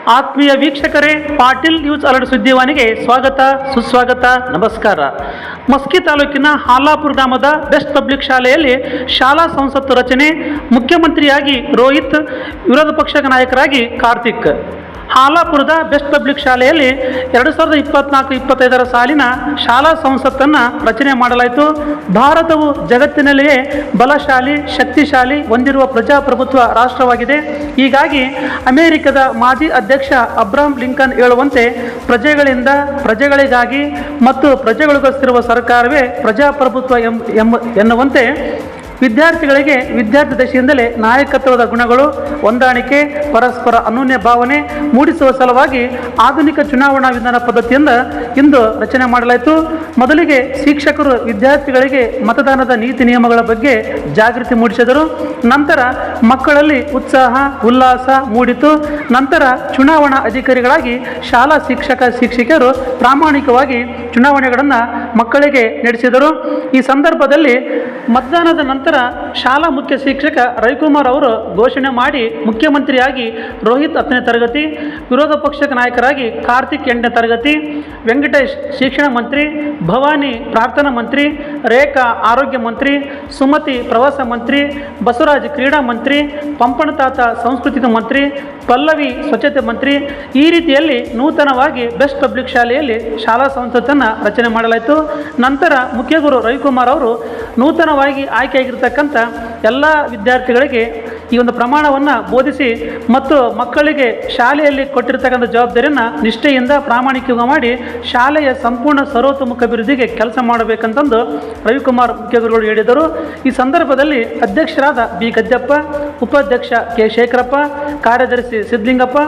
ಆತ್ಮೀಯ ವೀಕ್ಷಕರೇ, Patil news alert ಸುದ್ದಿವಾಣಿಗೆ ಸ್ವಾಗತ, ಸುಸ್ವಾಗತ, ನಮಸ್ಕಾರ. ಮಸ್ಕಿ ತಾಲೂಕಿನ ಹಾಲಾಪುರ ಗ್ರಾಮದ ಬೆಸ್ಟ್ ಪಬ್ಲಿಕ್ ಶಾಲೆಯಲ್ಲಿ ಶಾಲಾ ಸಂಸತ್ತು ರಚನೆ, ಮುಖ್ಯಮಂತ್ರಿಯಾಗಿ ರೋಹಿತ್, ವಿರೋಧ ಪಕ್ಷದ ನಾಯಕರಾಗಿ ಕಾರ್ತಿಕ್. ಹಾಲಾಪುರದ ಬೆಸ್ಟ್ ಪಬ್ಲಿಕ್ ಶಾಲೆಯಲ್ಲಿ 2024-25 ಸಾಲಿನ ಶಾಲಾ ಸಂಸತ್ತನ್ನು ರಚನೆ ಮಾಡಲಾಯಿತು. ಭಾರತವು ಜಗತ್ತಿನಲ್ಲಿಯೇ ಬಲಶಾಲಿ, ಶಕ್ತಿಶಾಲಿ ಹೊಂದಿರುವ ಪ್ರಜಾಪ್ರಭುತ್ವ ರಾಷ್ಟ್ರವಾಗಿದೆ. ಹೀಗಾಗಿ ಅಮೆರಿಕದ ಮಾಜಿ ಅಧ್ಯಕ್ಷ ಅಬ್ರಹಾಂ ಲಿಂಕನ್ ಹೇಳುವಂತೆ ಪ್ರಜೆಗಳಿಂದ ಪ್ರಜೆಗಳಿಗಾಗಿ ಮತ್ತು ಪ್ರಜೆಗಳಿಗೋಸ್ಕರ ಸರ್ಕಾರವೇ ಪ್ರಜಾಪ್ರಭುತ್ವ ಎನ್ನುವಂತೆ ವಿದ್ಯಾರ್ಥಿಗಳಿಗೆ ವಿದ್ಯಾರ್ಥಿ ದಶೆಯಿಂದಲೇ ನಾಯಕತ್ವದ ಗುಣಗಳು, ಹೊಂದಾಣಿಕೆ, ಪರಸ್ಪರ ಅನನ್ಯ ಭಾವನೆ ಮೂಡಿಸುವ ಸಲುವಾಗಿ ಆಧುನಿಕ ಚುನಾವಣಾ ವಿಧಾನ ಪದ್ಧತಿಯಿಂದ ಇಂದು ರಚನೆ ಮಾಡಲಾಯಿತು. ಮೊದಲಿಗೆ ಶಿಕ್ಷಕರು ವಿದ್ಯಾರ್ಥಿಗಳಿಗೆ ಮತದಾನದ ನೀತಿ ನಿಯಮಗಳ ಬಗ್ಗೆ ಜಾಗೃತಿ ಮೂಡಿಸಿದರು. ನಂತರ ಮಕ್ಕಳಲ್ಲಿ ಉತ್ಸಾಹ, ಉಲ್ಲಾಸ ಮೂಡಿತು. ನಂತರ ಚುನಾವಣಾ ಅಧಿಕಾರಿಗಳಾಗಿ ಶಾಲಾ ಶಿಕ್ಷಕಿಯರು ಪ್ರಾಮಾಣಿಕವಾಗಿ ಚುನಾವಣೆಗಳನ್ನು ಮಕ್ಕಳಿಗೆ ನಡೆಸಿದರು. ಈ ಸಂದರ್ಭದಲ್ಲಿ ಮತದಾನದ ನಂತರ ಶಾಲಾ ಮುಖ್ಯ ಶಿಕ್ಷಕ ರವಿಕುಮಾರ್ ಅವರು ಘೋಷಣೆ ಮಾಡಿ ಮುಖ್ಯಮಂತ್ರಿಯಾಗಿ ರೋಹಿತ್ 10ನೇ ತರಗತಿ, ವಿರೋಧ ಪಕ್ಷದ ನಾಯಕರಾಗಿ ಕಾರ್ತಿಕ್ 8ನೇ ತರಗತಿ, ವೆಂಕಟೇಶ್ ಶಿಕ್ಷಣ ಮಂತ್ರಿ, ಭವಾನಿ ಪ್ರಾರ್ಥನಾ ಮಂತ್ರಿ, ರೇಖಾ ಆರೋಗ್ಯ ಮಂತ್ರಿ, ಸುಮತಿ ಪ್ರವಾಸ ಮಂತ್ರಿ, ಬಸವರಾಜ್ ಕ್ರೀಡಾ ಮಂತ್ರಿ, ಪಂಪಣತಾತ ಸಾಂಸ್ಕೃತಿಕ ಮಂತ್ರಿ, ಪಲ್ಲವಿ ಸ್ವಚ್ಛತೆ ಮಂತ್ರಿ. ಈ ರೀತಿಯಲ್ಲಿ ನೂತನವಾಗಿ ಬೆಸ್ಟ್ ಪಬ್ಲಿಕ್ ಶಾಲೆಯಲ್ಲಿ ಶಾಲಾ ಸಂಸತ್ತನ್ನು ರಚನೆ ಮಾಡಲಾಯಿತು. ನಂತರ ಮುಖ್ಯಗುರು ರವಿಕುಮಾರ್ ಅವರು ನೂತನವಾಗಿ ಆಯ್ಕೆಯಾಗಿರ್ತಕ್ಕಂಥ ಎಲ್ಲ ವಿದ್ಯಾರ್ಥಿಗಳಿಗೆ ಈ ಒಂದು ಪ್ರಮಾಣವನ್ನು ಬೋಧಿಸಿ ಮತ್ತು ಮಕ್ಕಳಿಗೆ ಶಾಲೆಯಲ್ಲಿ ಕೊಟ್ಟಿರ್ತಕ್ಕಂಥ ಜವಾಬ್ದಾರಿಯನ್ನು ನಿಷ್ಠೆಯಿಂದ ಪ್ರಾಮಾಣಿಕವಾಗಿ ಮಾಡಿ ಶಾಲೆಯ ಸಂಪೂರ್ಣ ಸರ್ವತೋಮುಖ ಅಭಿವೃದ್ಧಿಗೆ ಕೆಲಸ ಮಾಡಬೇಕಂತಂದು ರವಿಕುಮಾರ್ ಮುಖ್ಯಗುರುಗಳು ಹೇಳಿದರು. ಈ ಸಂದರ್ಭದಲ್ಲಿ ಅಧ್ಯಕ್ಷರಾದ ಬಿ ಗದ್ದೆಪ್ಪ, ಉಪಾಧ್ಯಕ್ಷ ಕೆ ಶೇಖರಪ್ಪ, ಕಾರ್ಯದರ್ಶಿ ಸಿದ್ಧಲಿಂಗಪ್ಪ,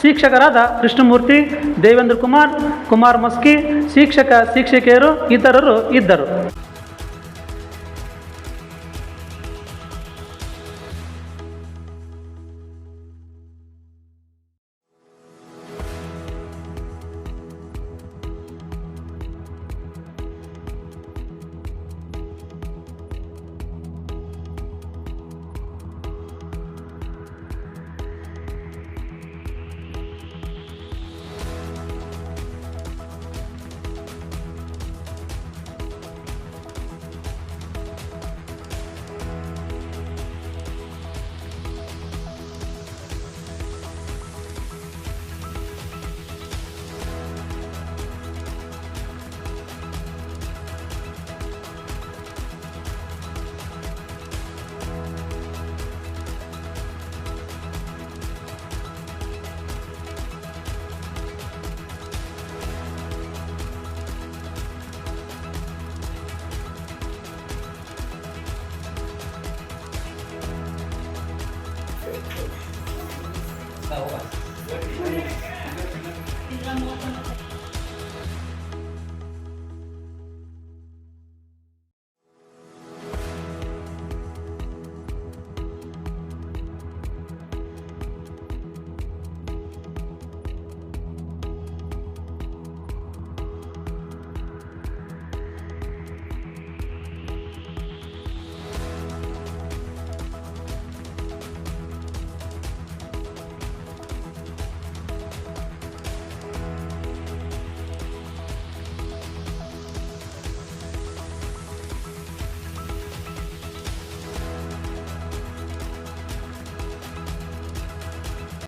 ಶಿಕ್ಷಕರಾದ ಕೃಷ್ಣಮೂರ್ತಿ, ದೇವೇಂದ್ರ ಕುಮಾರ್ ಮಸ್ಕಿ, ಶಿಕ್ಷಕಿಯರು ಇತರರು ಇದ್ದರು.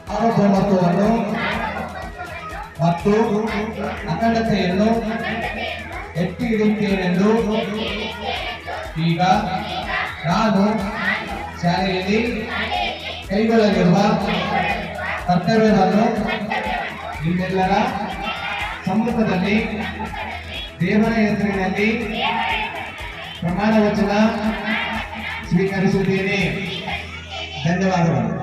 ಸಾರ್ವಭೌಮತ್ವವನ್ನು ಮತ್ತು ಅಖಂಡತೆಯನ್ನು ಎತ್ತಿ ಹಿಡಿಯುತ್ತೇನೆಂದು ಈಗ ನಾನು ಶಾಲೆಯಲ್ಲಿ ಕೈಗೊಳ್ಳಲಿರುವ ಕರ್ತವ್ಯವನ್ನು ನಿಮ್ಮೆಲ್ಲರ ಸಮ್ಮುಖದಲ್ಲಿ ದೇವರ ಹೆಸರಿನಲ್ಲಿ ಪ್ರಮಾಣ ವಚನ ಸ್ವೀಕರಿಸುತ್ತೇನೆ. ಧನ್ಯವಾದಗಳು.